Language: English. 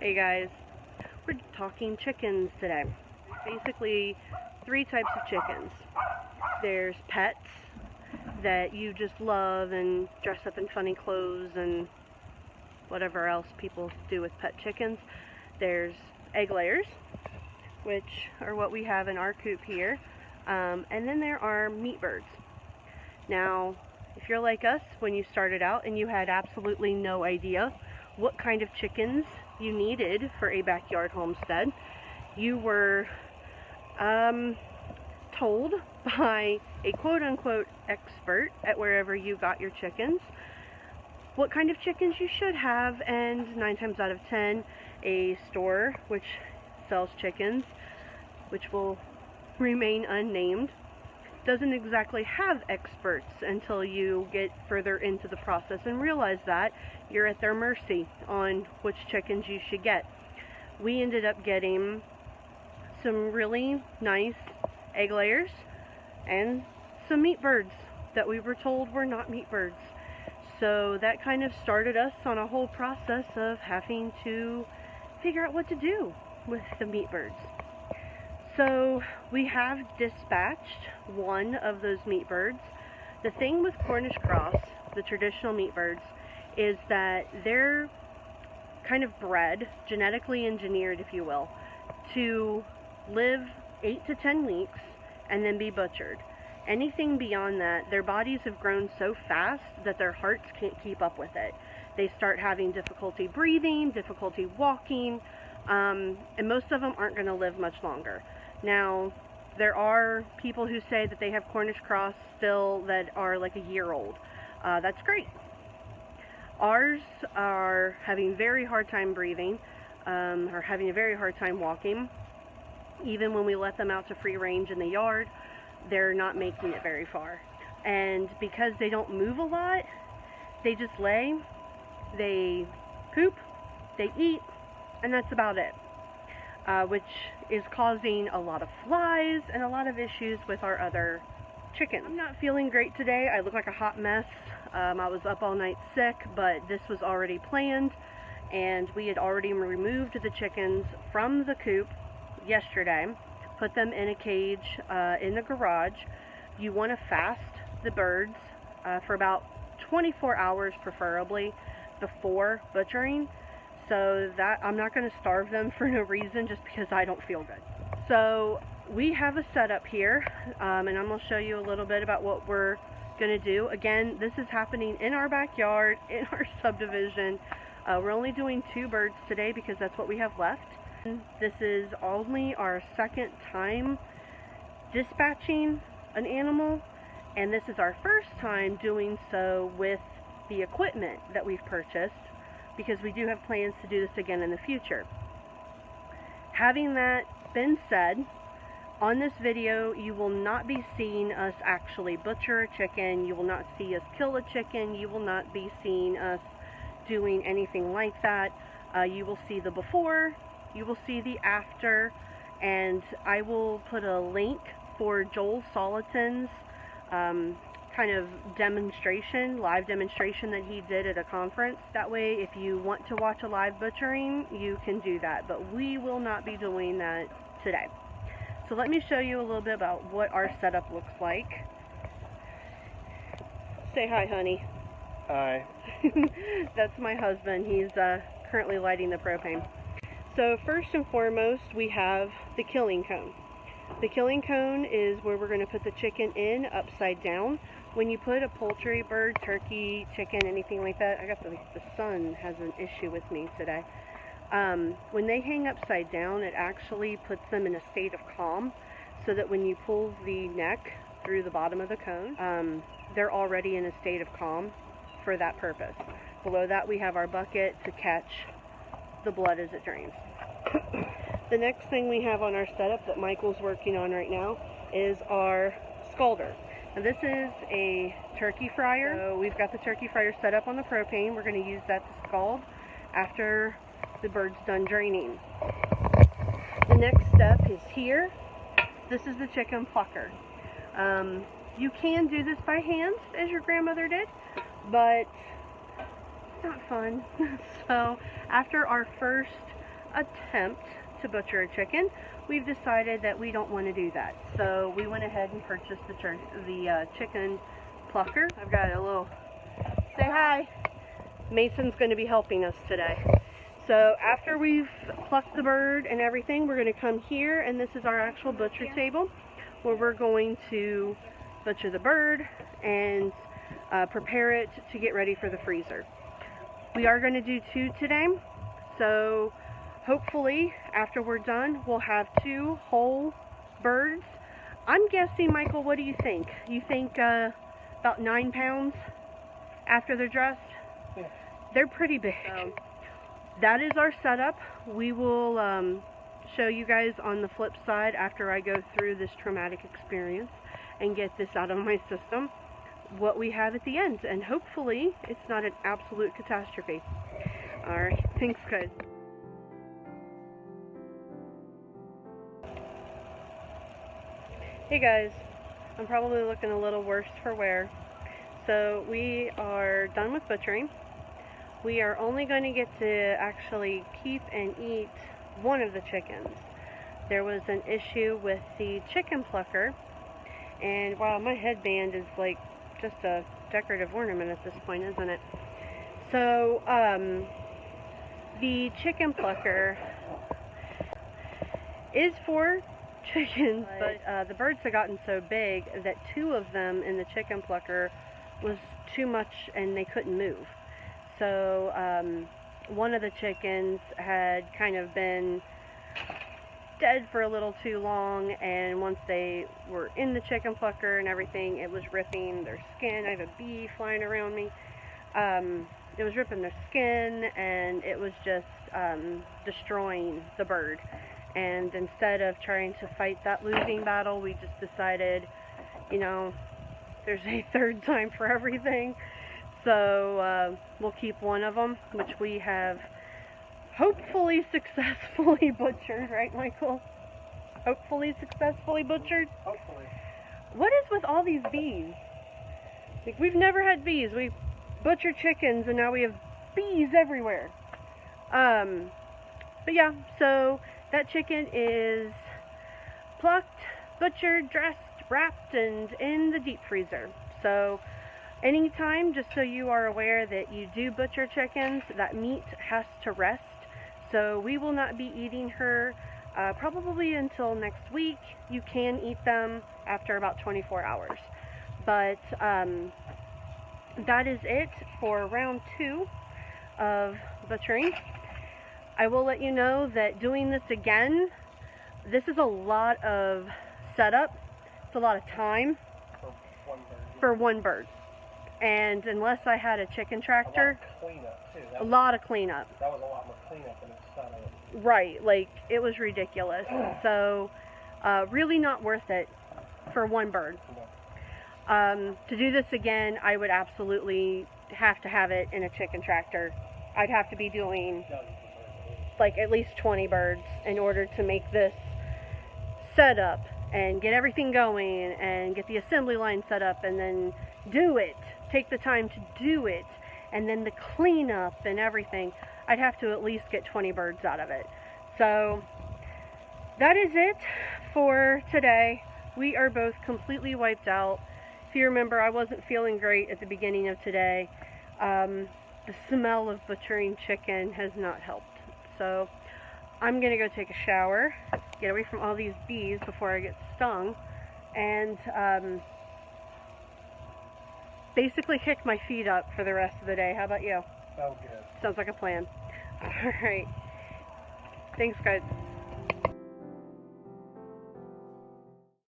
Hey guys, we're talking chickens today. Basically, three types of chickens. There's pets that you just love and dress up in funny clothes and whatever else people do with pet chickens. There's egg layers, which are what we have in our coop here. And then there are meat birds. Now, if you're like us, when you started out and you had absolutely no idea what kind of chickens you needed for a backyard homestead, you were told by a quote-unquote expert at wherever you got your chickens what kind of chickens you should have, and 9 times out of 10, a store which sells chickens, which will remain unnamed, doesn't exactly have experts until you get further into the process and realize that you're at their mercy on which chickens you should get. We ended up getting some really nice egg layers and some meat birds that we were told were not meat birds. So that kind of started us on a whole process of having to figure out what to do with the meat birds. So we have dispatched one of those meat birds. The thing with Cornish Cross, the traditional meat birds, is that they're kind of bred, genetically engineered, if you will, to live 8 to 10 weeks and then be butchered. Anything beyond that, their bodies have grown so fast that their hearts can't keep up with it. They start having difficulty breathing, difficulty walking, and most of them aren't going to live much longer. Now, there are people who say that they have Cornish Cross still that are like a year old. That's great. Ours are having a very hard time breathing, or having a very hard time walking. Even when we let them out to free range in the yard, they're not making it very far. And because they don't move a lot, they just lay, they poop, they eat, and that's about it. Which is causing a lot of flies and a lot of issues with our other chickens. I'm not feeling great today. I look like a hot mess. I was up all night sick, but this was already planned, and we had already removed the chickens from the coop yesterday, put them in a cage in the garage. You want to fast the birds for about 24 hours preferably before butchering, so that I'm not going to starve them for no reason just because I don't feel good. So we have a setup here, and I'm going to show you a little bit about what we're going to do. Again, this is happening in our backyard, in our subdivision. We're only doing 2 birds today because that's what we have left. This is only our second time dispatching an animal, and this is our first time doing so with the equipment that we've purchased, because we do have plans to do this again in the future. Having that been said, on this video you will not be seeing us actually butcher a chicken, you will not see us kill a chicken, you will not be seeing us doing anything like that. You will see the before, you will see the after, and I will put a link for Joel Soliton's kind of demonstration, live demonstration that he did at a conference. That way, if you want to watch a live butchering, you can do that, but we will not be doing that today. So let me show you a little bit about what our setup looks like. Say hi, honey. Hi. That's my husband. He's currently lighting the propane. So first and foremost, we have the killing cone. The killing cone is where we're going to put the chicken in upside down. When you put a poultry, bird, turkey, chicken, anything like that, I got the sun has an issue with me today. When they hang upside down, it actually puts them in a state of calm, so that when you pull the neck through the bottom of the cone, they're already in a state of calm for that purpose. Below that, we have our bucket to catch the blood as it drains. The next thing we have on our setup that Michael's working on right now is our scalder. Now this is a turkey fryer. So we've got the turkey fryer set up on the propane. We're going to use that to scald after the bird's done draining. The next step is here. This is the chicken plucker. You can do this by hand, as your grandmother did, but it's not fun. So after our first attempt to butcher a chicken, we've decided that we don't want to do that. So we went ahead and purchased the chicken plucker. I've got a little, say hi. Mason's going to be helping us today. So after we've plucked the bird and everything, we're going to come here, and this is our actual butcher table where we're going to butcher the bird and prepare it to get ready for the freezer. We are going to do 2 today, so hopefully after we're done we'll have 2 whole birds. I'm guessing, Michael, what do you think? You think about 9 pounds after they're dressed? Yeah. They're pretty big. That is our setup. We will show you guys on the flip side after I go through this traumatic experience and get this out of my system, what we have at the end, and hopefully it's not an absolute catastrophe. Alright, thanks guys. Hey guys, I'm probably looking a little worse for wear. So we are done with butchering. We are only going to get to actually keep and eat one of the chickens. There was an issue with the chicken plucker, and wow, my headband is like just a decorative ornament at this point, isn't it? So the chicken plucker is for chickens, but the birds had gotten so big that 2 of them in the chicken plucker was too much and they couldn't move. So one of the chickens had kind of been dead for a little too long, and once they were in the chicken plucker and everything, it was ripping their skin. I have a bee flying around me. It was ripping their skin, and it was just destroying the bird. And instead of trying to fight that losing battle, we just decided, you know, there's a 3rd time for everything. So we'll keep one of them, which we have hopefully successfully butchered, right, Michael? Hopefully successfully butchered? Hopefully. What is with all these bees? Like, we've never had bees. We butcher chickens and now we have bees everywhere. But yeah, so that chicken is plucked, butchered, dressed, wrapped, and in the deep freezer. So anytime, just so you are aware that you do butcher chickens, that meat has to rest. So we will not be eating her probably until next week. You can eat them after about 24 hours. But that is it for round 2 of butchering. I will let you know that doing this again, this is a lot of setup. It's a lot of time for one bird. And unless I had a chicken tractor, a lot of cleanup. That was a lot more cleanup than it sounded. Right, like it was ridiculous. So really not worth it for one bird. To do this again, I would absolutely have to have it in a chicken tractor. I'd have to be doing like at least 20 birds in order to make this set up and get everything going and get the assembly line set up and then do it. Take the time to do it, and then the cleanup and everything. I'd have to at least get 20 birds out of it. So that is it for today. We are both completely wiped out. If you remember, I wasn't feeling great at the beginning of today. The smell of butchering chicken has not helped. So I'm gonna go take a shower, get away from all these bees before I get stung, and basically kick my feet up for the rest of the day. How about you? Sounds good. Sounds like a plan. Alright. Thanks, guys.